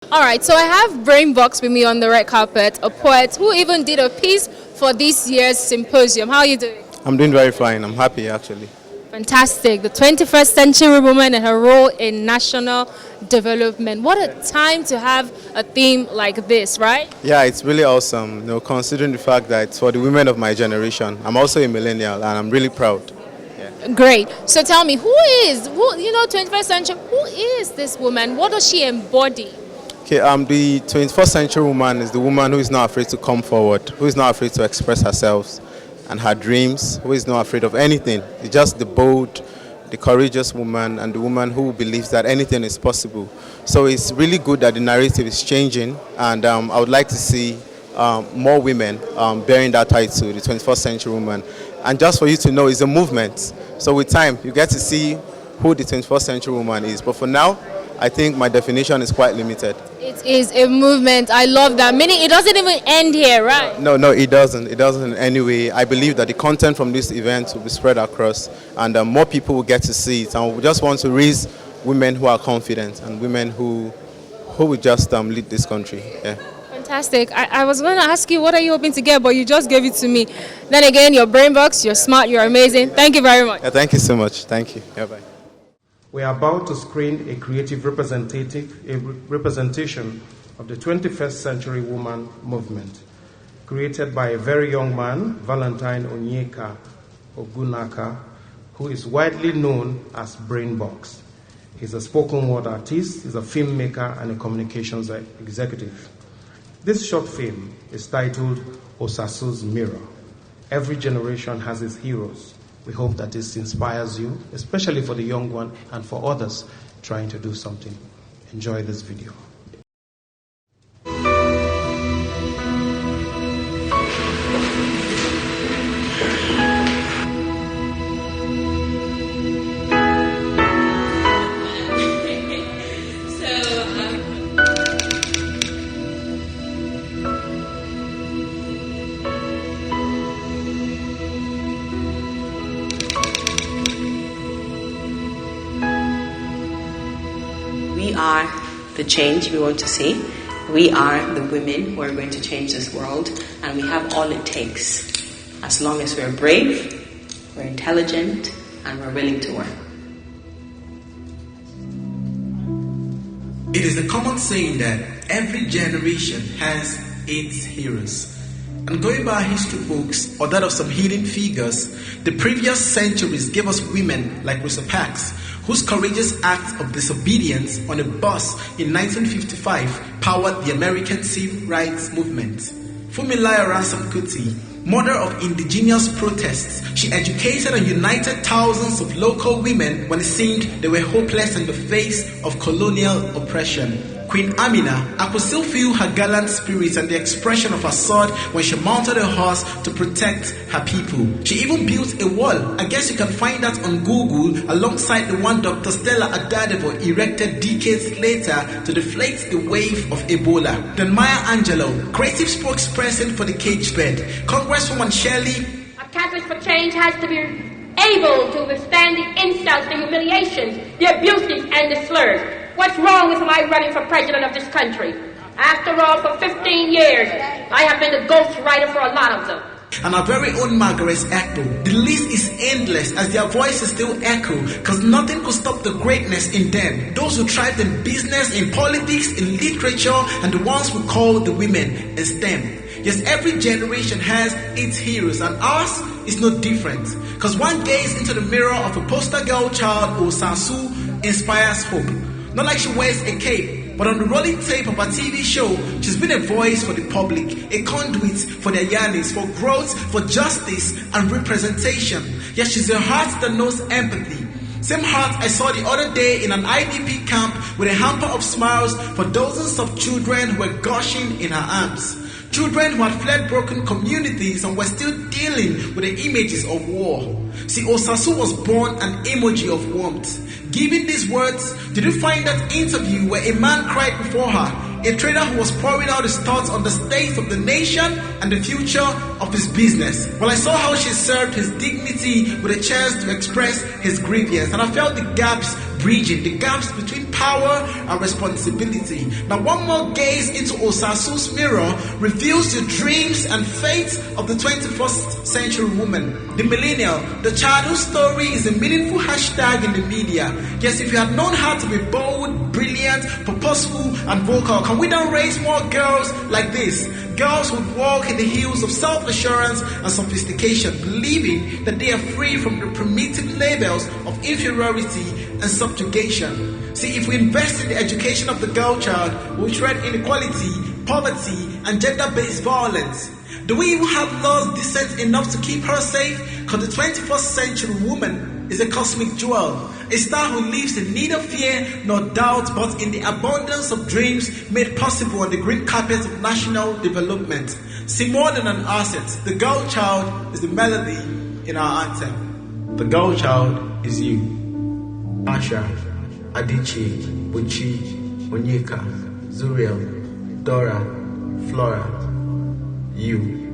All right, so I have Brainbox with me on the red carpet, a poet who even did a piece for this year's symposium. How are you doing? I'm doing very fine. I'm happy, actually. Fantastic. The 21st century woman and her role in national development. What a time to have a theme like this, right? Yeah, it's really awesome, considering the fact that it's for the women of my generation. I'm also a millennial, and I'm really proud. Great. So tell me, 21st century, who is this woman? What does she embody? Okay, the 21st century woman is the woman who is not afraid to come forward, who is not afraid to express herself and her dreams, who is not afraid of anything. It's just the bold, the courageous woman, and the woman who believes that anything is possible. So it's really good that the narrative is changing, and I would like to see more women bearing that title, the 21st century woman. And just for you to know, it's a movement. So with time, you get to see who the 21st century woman is. But for now, I think my definition is quite limited. It is a movement. I love that. Meaning it doesn't even end here, right? No, it doesn't. It doesn't in any way. I believe that the content from this event will be spread across, and more people will get to see it. And we just want to raise women who are confident and women who will just lead this country. Yeah. Fantastic. I was going to ask you, what are you hoping to get, but you just gave it to me. Then again, your Brainbox, you're smart, you're amazing. Thank you very much. Yeah, thank you so much. Thank you. Yeah, bye. We are about to screen a creative representation of the 21st century woman movement, created by a very young man, Valentine Onyeka Ogunaka, who is widely known as Brainbox. He's a spoken word artist, he's a filmmaker, and a communications executive. This short film is titled Osasu's Mirror. Every generation has its heroes. We hope that this inspires you, especially for the young one and for others trying to do something. Enjoy this video. We are the change we want to see. We are the women who are going to change this world, and we have all it takes. As long as we're brave, we're intelligent, and we're willing to work. It is a common saying that every generation has its heroes. And going by our history books or that of some hidden figures, the previous centuries gave us women like Rosa Parks, whose courageous act of disobedience on a bus in 1955 powered the American civil rights movement. Funmilayo Ransome Kuti, mother of indigenous protests, she educated and united thousands of local women when it seemed they were hopeless in the face of colonial oppression. Queen Amina, I could still feel her gallant spirit and the expression of her sword when she mounted a horse to protect her people. She even built a wall. I guess you can find that on Google, alongside the one Dr. Stella Adadevo erected decades later to deflate the wave of Ebola. Then Maya Angelou, creative spokesperson for the cage bird. Congresswoman Shirley. A catalyst for change has to be able to withstand the insults, the humiliations, the abuses, and the slurs. What's wrong with my running for president of this country? After all, for 15 years, I have been the ghostwriter for a lot of them. And our very own Margaret Echo. The list is endless as their voices still echo, because nothing could stop the greatness in them. Those who thrived in business, in politics, in literature, and the ones we call the women in STEM. Yes, every generation has its heroes, and ours is no different. Because one gaze into the mirror of a poster girl child, Osasu, inspires hope. Not like she wears a cape, but on the rolling tape of her TV show, she's been a voice for the public, a conduit for their yearnings, for growth, for justice, and representation. Yes, she's a heart that knows empathy. Same heart I saw the other day in an IDP camp with a hamper of smiles for dozens of children who were gushing in her arms. Children who had fled broken communities and were still dealing with the images of war. See, Osasu was born an emoji of warmth. Given these words, did you find that interview where a man cried before her, a trader who was pouring out his thoughts on the state of the nation and the future of his business? Well, I saw how she served his dignity with a chance to express his grievance, and I felt the gaps bridging the gaps between power and responsibility. Now, one more gaze into Osasu's mirror reveals the dreams and fates of the 21st century woman, the millennial, the child whose story is a meaningful hashtag in the media. Yes, if you had known how to be bold, brilliant, purposeful, and vocal, can we then raise more girls like this? Girls who walk in the heels of self-assurance and sophistication, believing that they are free from the primitive labels of inferiority and subjugation. See, if we invest in the education of the girl child, we'll tread inequality, poverty, and gender-based violence. Do we even have laws decent enough to keep her safe? Because the 21st century woman is a cosmic jewel, a star who lives in neither fear nor doubt, but in the abundance of dreams made possible on the green carpet of national development. See, more than an asset, the girl child is the melody in our anthem. The girl child is you. Asha, Adichie, Buchi, Onyeka, Zuriel, Dora, Flora, you.